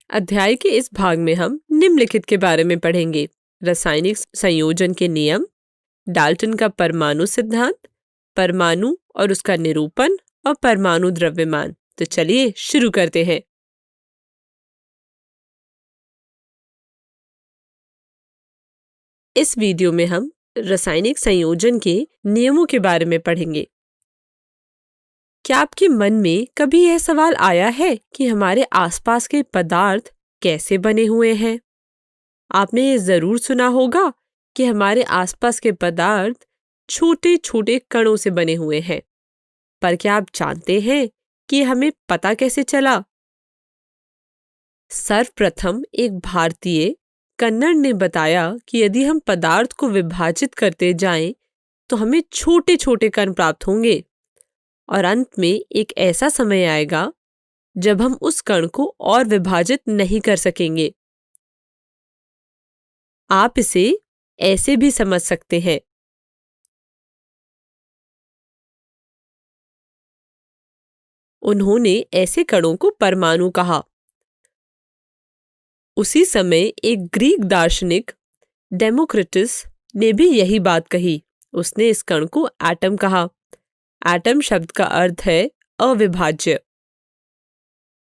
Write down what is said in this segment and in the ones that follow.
अध्याय के इस भाग में हम निम्नलिखित के बारे में पढ़ेंगे। रासायनिक संयोजन के नियम, डाल्टन का परमाणु सिद्धांत, परमाणु और उसका निरूपण और परमाणु द्रव्यमान। तो चलिए शुरू करते हैं। इस वीडियो में हम रासायनिक संयोजन के नियमों के बारे में पढ़ेंगे। क्या आपके मन में कभी यह सवाल आया है कि हमारे आसपास के पदार्थ कैसे बने हुए हैं? आपने ये जरूर सुना होगा कि हमारे आसपास के पदार्थ छोटे छोटे कणों से बने हुए हैं, पर क्या आप जानते हैं कि हमें पता कैसे चला? सर्वप्रथम एक भारतीय कन्नड़ ने बताया कि यदि हम पदार्थ को विभाजित करते जाएं, तो हमें छोटे छोटे कण प्राप्त होंगे और अंत में एक ऐसा समय आएगा जब हम उस कण को और विभाजित नहीं कर सकेंगे। आप इसे ऐसे भी समझ सकते हैं। उन्होंने ऐसे कणों को परमाणु कहा। उसी समय एक ग्रीक दार्शनिक डेमोक्रिटस ने भी यही बात कही। उसने इस कण को एटम कहा। एटम शब्द का अर्थ है अविभाज्य।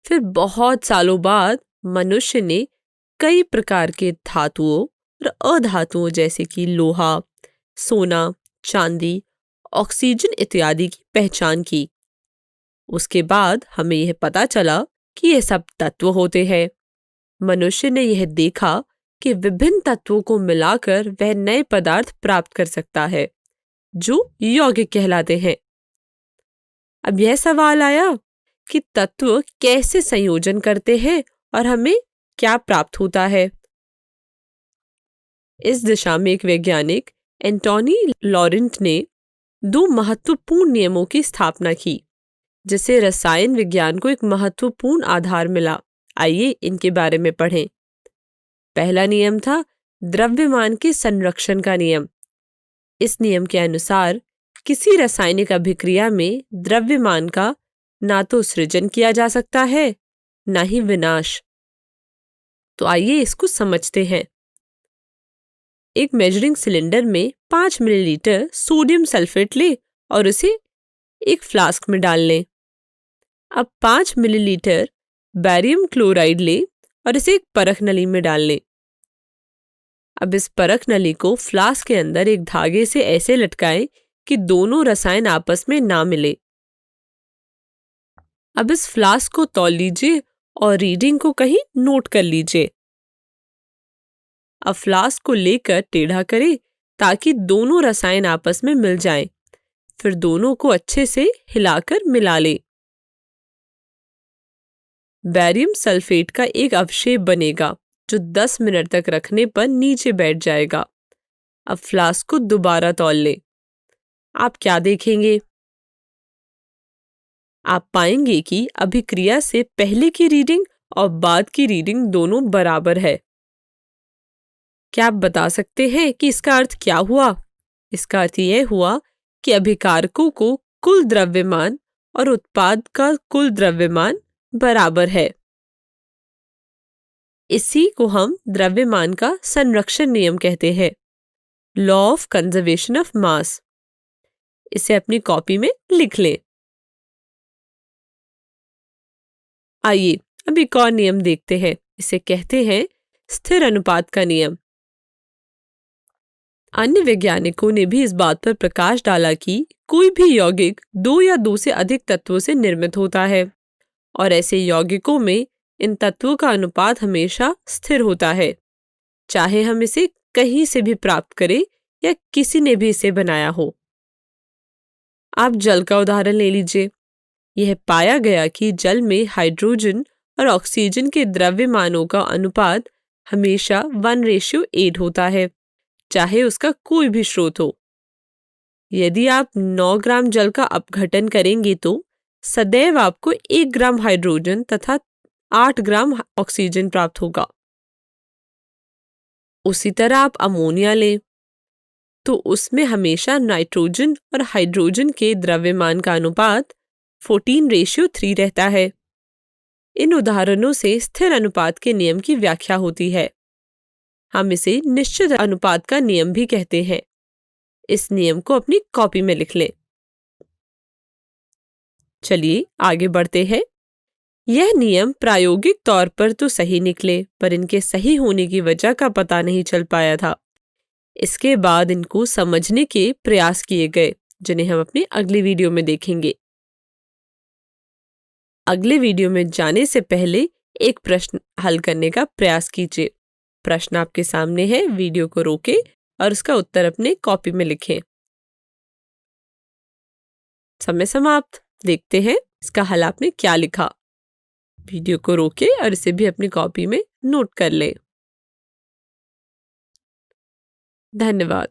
फिर बहुत सालों बाद मनुष्य ने कई प्रकार के धातुओं और अधातुओं जैसे कि लोहा, सोना, चांदी, ऑक्सीजन इत्यादि की पहचान की। उसके बाद हमें यह पता चला कि ये सब तत्व होते हैं। मनुष्य ने यह देखा कि विभिन्न तत्वों को मिलाकर वह नए पदार्थ प्राप्त कर सकता है जो यौगिक कहलाते हैं। अब यह सवाल आया कि तत्व कैसे संयोजन करते हैं और हमें क्या प्राप्त होता है। इस दिशा में एक वैज्ञानिक एंटोनी लॉरेंट ने दो महत्वपूर्ण नियमों की स्थापना की, जिससे रसायन विज्ञान को एक महत्वपूर्ण आधार मिला। आइए इनके बारे में पढ़ें। पहला नियम था द्रव्यमान के संरक्षण का नियम। इस नियम के अनुसार किसी रासायनिक अभिक्रिया में द्रव्यमान का ना तो सृजन किया जा सकता है, ना ही विनाश। तो आइए इसको समझते हैं। एक मेजरिंग सिलेंडर में 5 मिलीलीटर सोडियम सल्फेट ले और उसे एक फ्लास्क में डाल लें। अब 5 मिलीलीटर बैरियम क्लोराइड ले और इसे एक परख नली में डाल लें। अब इस परख नली को फ्लास्क के अंदर एक धागे से ऐसे लटकाएं कि दोनों रसायन आपस में ना मिले। अब इस फ्लास्क को तौल लीजिए और रीडिंग को कहीं नोट कर लीजिए। अब फ्लास्क को लेकर टेढ़ा करें ताकि दोनों रसायन आपस में मिल जाएं। फिर दोनों को अच्छे से हिलाकर मिला लें। बैरियम सल्फेट का एक अवशेप बनेगा जो 10 मिनट तक रखने पर नीचे बैठ जाएगा। अब फ्लास्क को दोबारा तौल लें। आप क्या देखेंगे? आप पाएंगे कि अभिक्रिया से पहले की रीडिंग और बाद की रीडिंग दोनों बराबर है। क्या आप बता सकते हैं कि इसका अर्थ क्या हुआ? इसका अर्थ यह हुआ कि अभिकारकों को कुल द्रव्यमान और उत्पाद का कुल द्रव्यमान बराबर है। इसी को हम द्रव्यमान का संरक्षण नियम कहते हैं, law of conservation of mass. इसे अपनी कॉपी में लिख लें। आइए अब एक और नियम देखते हैं। इसे कहते हैं स्थिर अनुपात का नियम। अन्य वैज्ञानिकों ने भी इस बात पर प्रकाश डाला कि कोई भी यौगिक 2 या 2 से अधिक तत्वों से निर्मित होता है और ऐसे यौगिकों में इन तत्वों का अनुपात हमेशा स्थिर होता है, चाहे हम इसे कहीं से भी प्राप्त करें या किसी ने भी इसे बनाया हो। आप जल का उदाहरण ले लीजिए। यह पाया गया कि जल में हाइड्रोजन और ऑक्सीजन के द्रव्यमानों का अनुपात हमेशा 1:8 होता है, चाहे उसका कोई भी स्रोत हो। यदि आप 9 ग्राम जल का अपघटन करेंगे तो सदैव आपको 1 ग्राम हाइड्रोजन तथा 8 ग्राम ऑक्सीजन प्राप्त होगा। उसी तरह आप अमोनिया लें तो उसमें हमेशा नाइट्रोजन और हाइड्रोजन के द्रव्यमान का अनुपात 14:3 रहता है। इन उदाहरणों से स्थिर अनुपात के नियम की व्याख्या होती है। हम इसे निश्चित अनुपात का नियम भी कहते हैं। इस नियम को अपनी कॉपी में लिख लें। चलिए आगे बढ़ते हैं। यह नियम प्रायोगिक तौर पर तो सही निकले, पर इनके सही होने की वजह का पता नहीं चल पाया था। इसके बाद इनको समझने के प्रयास किए गए, जिन्हें हम अपनी अगली वीडियो में देखेंगे। अगले वीडियो में जाने से पहले एक प्रश्न हल करने का प्रयास कीजिए। प्रश्न आपके सामने है, वीडियो को रोकें और उसका उत्तर अपने कॉपी में लिखें। समय समाप्त। देखते हैं इसका हल आपने क्या लिखा। वीडियो को रोकें और इसे भी अपनी कॉपी में नोट कर लें। धन्यवाद।